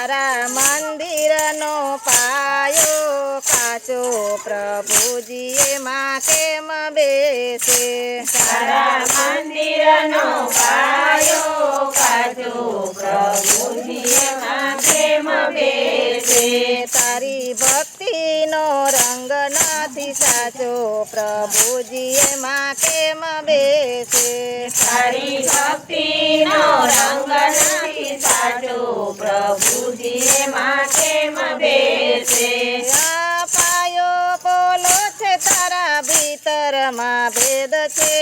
તારા મંદિરનો પાયો કાચો પ્રભુજી એમાં કેમ બેસે તારા મંદિરનો પાયો કાચો પ્રભુજી એમાં કેમ બેસે તારી ભક્તિનો રંગ નથી સાચો પ્રભુજી એમાં કેમ બેસે તારી ભક્તિનો રંગ નથી સાચો પ્રભુજી એમાં કેમ બેસે આ પાયો બોલો છે તારા ભીતરમાં ભેદ છે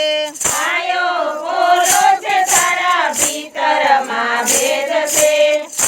પાયો બોલો છે તારા ભીતરમાં ભેદ છે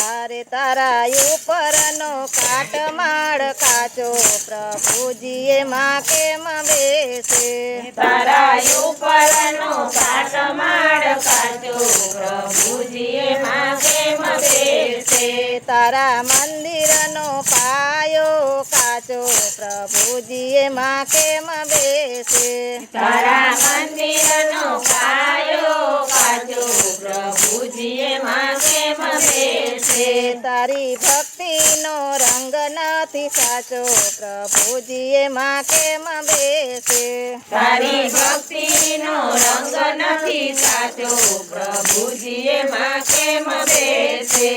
અરે તારા ઉપરનો કાટમાળ કાચો પ્રભુજી એમાં કેમ બેસે તારા ઉપરનો કાટમાળ કાચો પ્રભુજી એમાં કેમ બેસે તારા મંદિરનો પાયો કાચો પ્રભુજી એમાં કેમ બેસે તારા મંદિરનો પાયો કાચો પ્રભુજી એમાં કેમ બેસે તારી ભક્તિનો રંગ નથી સાચો પ્રભુજી એમાં કેમ બેસે તારી ભક્તિનો રંગ નથી સાચો પ્રભુજી એમાં કેમ બેસે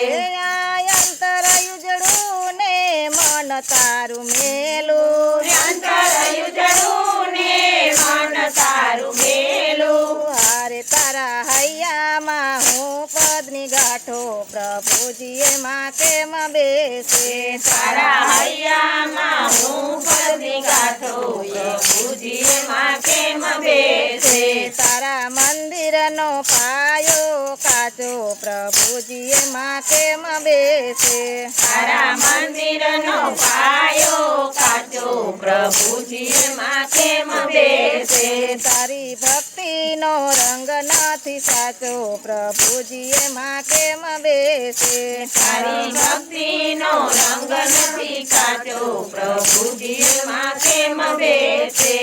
અંતર ઉજળું ને મન તારું મેલું અંતર ઉજળું ને મન તારું મેલું હારે તારા હૈયામાં હું પદની ગાંઠો પ્રભુજી એમાં કેમ બેસે તારા હૈયામાં હું પદની ગાંઠો પ્રભુજી એમાં કેમ બેસે તારા મંદિરનો પાયો કાચો પ્રભુજી એમાં કેમ બેસે તારા મંદિરનો પાયો કાચો પ્રભુજી એમાં કેમ બેસે તારી ભક્તિનો રંગ નથી સાચો પ્રભુજી એમાં કેમ બેસે તારી ભક્તિનો રંગ નથી કાચો પ્રભુજી એમાં કેમ બેસે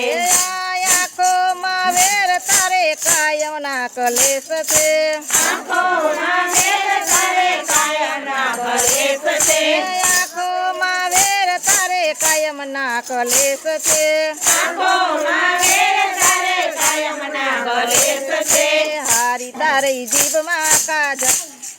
આંખોમાં વેર તારે કાયમ ના કલેશ છે આંખોમાં વેર તારે કાયમના કલેશ છે આંખોમાં વેર તારે કાયમ ના કલેશ છે આંખોમાં વેર તારે કાયમના કલેશ છે હારી તારી જીભમાં કાજ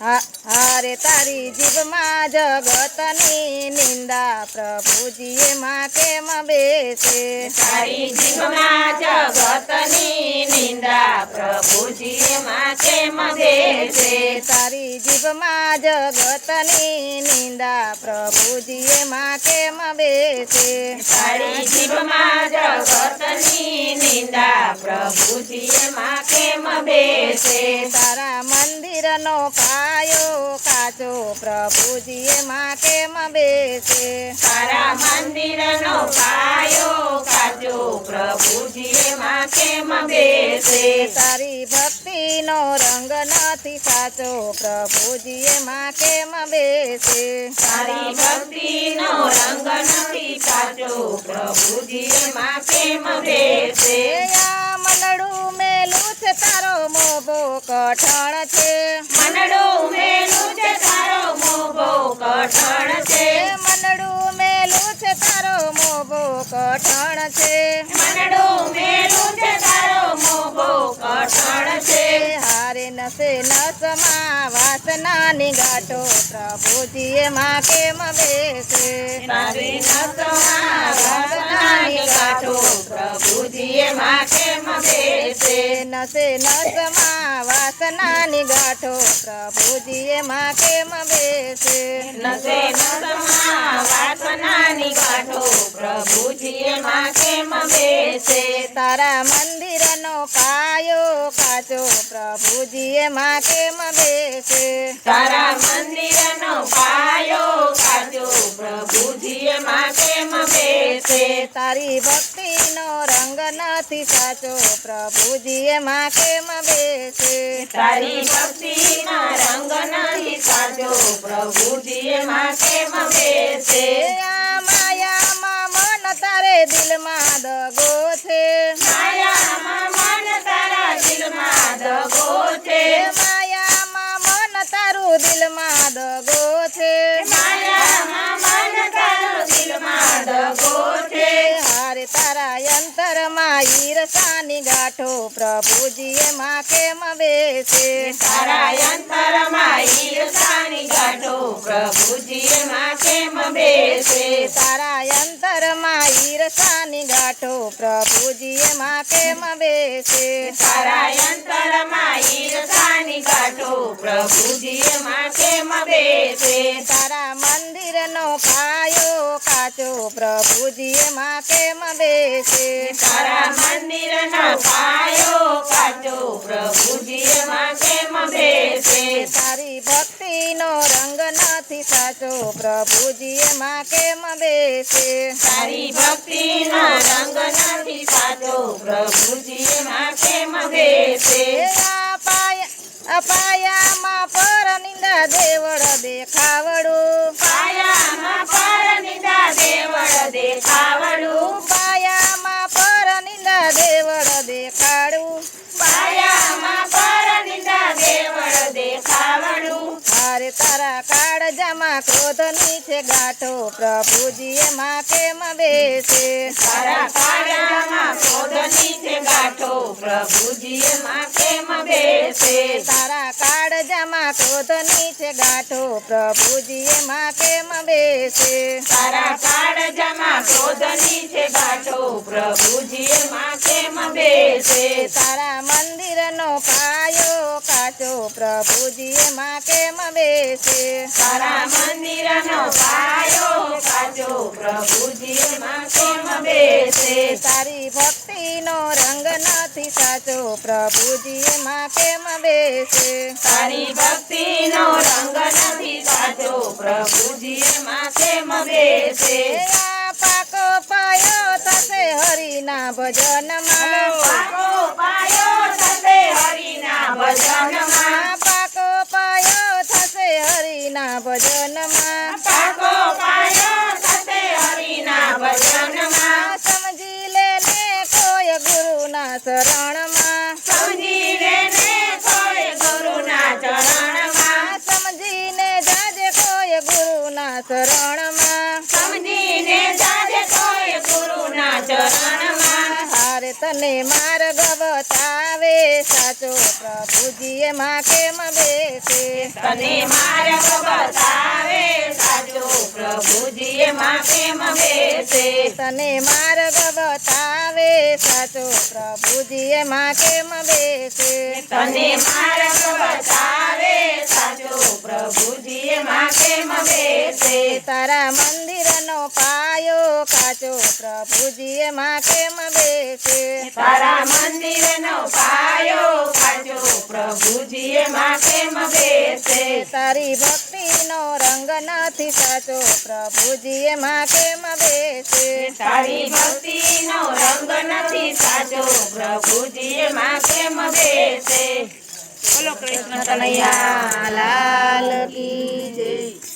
હારે તારી જીભમાં જગતની નિંદા પ્રભુજી એમાં કેમ બેસે તારી જીભમાં જગતની નિંદા પ્રભુજી એમાં કેમ બેસે તારી જીભમાં જગતની નિંદા પ્રભુજી એમાં કેમ બેસે તારી જીભમાં જગતની નિંદા પ્રભુજી એમાં કેમ બેસે તારા મંદિરનો પાયો કાચો પ્રભુજી એમાં કેમ બેસે તારા મંદિરનો પાયો કાચો પ્રભુજી એમાં કેમ બેસે તારી ભક્તિનો રંગ નથી સાચો પ્રભુજી એમાં કેમ બેસે તારી ભક્તિનો રંગ નથી સાચો પ્રભુજી એમાં કેમ બેસે આ મનડું મેલું છે તારો મોભો કઠણ છે મનડું મેલું છે તારો મોભો કઠણ છે મનડું મેલું છે તારો મોભો કઠણ છે મનડું મેલું છે તારો મોભો કઠણ છે હારે નસે નસમાં વાસનાની ગાંઠો પ્રભુજી એમાં કેમ બેસે તારી નસમાં વાસનાની ગાંઠો પ્રભુજી એમાં કેમ બેસે નસે નસમાં વાસનાની ગાંઠો પ્રભુજી એમાં કેમ બેસે નસે નસમાં વાસનાની ગાંઠો પ્રભુજી એમાં કેમ બેસે તારા મંદિરનો પાયો કાચો પ્રભુજી એમાં કેમ બેસે તારા મંદિરનો પાયો કાચો પ્રભુજી એમાં કેમ બેસે તારી ભક્તિનો રંગ નથી સાચો પ્રભુજી એમાં કેમ બેસે તારી ભક્તિના રંગ નહીં સાચો પ્રભુજી એમાં કેમ બેસે આ માયામાં મન તારે દિલમાં દગો છે માયામાં મન તારા દિલમાં દગો છે માયામાં મન તારું દિલમાં દગો છે માયા ઈર્ષાની ગાંઠો પ્રભુજી એમાં કેમ બેસે તારા અંતરમાં ઈર્ષાની ગાંઠો પ્રભુજી એમાં કેમ બેસે તારા અંતરમાં ઈર્ષાની ગાંઠો પ્રભુજી એમાં કેમ બેસે તારા અંતરમાં ઈર્ષાની ગાંઠો પ્રભુજી એમાં કેમ બેસે તારા મંદિરનો પાયો કાચો પ્રભુજી એમાં કેમ બેસે તારા મંદિરનો પાયો કાચો પ્રભુજી એમાં કેમ બેસે તારી ભક્તિનો રંગ નથી સાચો પ્રભુજી એમાં કેમ બેસે તારી ભક્તિનો રંગ નથી સાચો પ્રભુજી એમાં કેમ બેસે અપાયામાં પર નિંદા દેવળ દેખાવડું પાયામાં પરનિંદા દેવળ દેખાવડું પાયામાં પર નિંદા દેવળ દેખાડું પાયામાં પરનિંદા દેવળ દેખાવડું મારે તારા કાળજામાં ક્રોધની છે ગાંઠો પ્રભુજી એમાં કેમ બેસે તારા કાળજામાં ક્રોધની છે ગાંઠો પ્રભુજી એમાં કેમ બેસે તારા કાળજામાં ક્રોધની છે ગાંઠો પ્રભુજી એમાં કેમ બેસે તારા કાળજામાં ક્રોધની છે ગાંઠો પ્રભુજી એમાં કેમ બેસે તારા મંદિરનો પાયો કાચો પ્રભુજી એમાં કેમ બેસે તારા મંદિરનો પાયો કાચો પ્રભુજી એમાં કેમ બેસે તારી ભક્તિનો રંગ નથી સાચો પ્રભુજી એમાં કેમ બેસે તારી ભક્તિનો રંગ નથી સાચો પ્રભુજી એમાં કેમ બેસે આ પાકો પાયો થશે હરિના ભજનમાં પાકો પાયો થશે હરિના ભજનમાં પાકો પાયો થશે હરિના ભજનમાં પાકો પાયો થશે હરિના ભજનમાં સમજી લેને કોઈ ગુરુના શરણમાં સમજી લેને કોઈ ગુરુના ચરણમાં સમજીને જાજે કોઈ ગુરુના શરણમાં સમજીને જાજે કોઈ ગુરુના ચરણમાં હારે તને માર્ગ બતાવે સાચો પ્રભુજી એમાં કેમ બેસે તને માર્ગ બતાવે સાચો પ્રભુજી એમાં કેમ બેસે તને માર્ગ બતાવે સાચો પ્રભુજી એમાં કેમ બેસે તને માર્ગ બતાવે સાચો પ્રભુજી એમાં કેમ બેસે તારા મંદિરનો પાયો કાચો પ્રભુજી એમાં કેમ બેસે તારા મંદિરનો પાયો કાચો પ્રભુજી એમાં કેમ બેસે તારી ભક્તિનો રંગ નથી સાચો પ્રભુજી એમાં કેમ બેસે તારી ભક્તિનો રંગ નથી સાચો પ્રભુજી એમાં કેમ બેસે બોલો કૃષ્ણ કનૈયા લાલ કી જય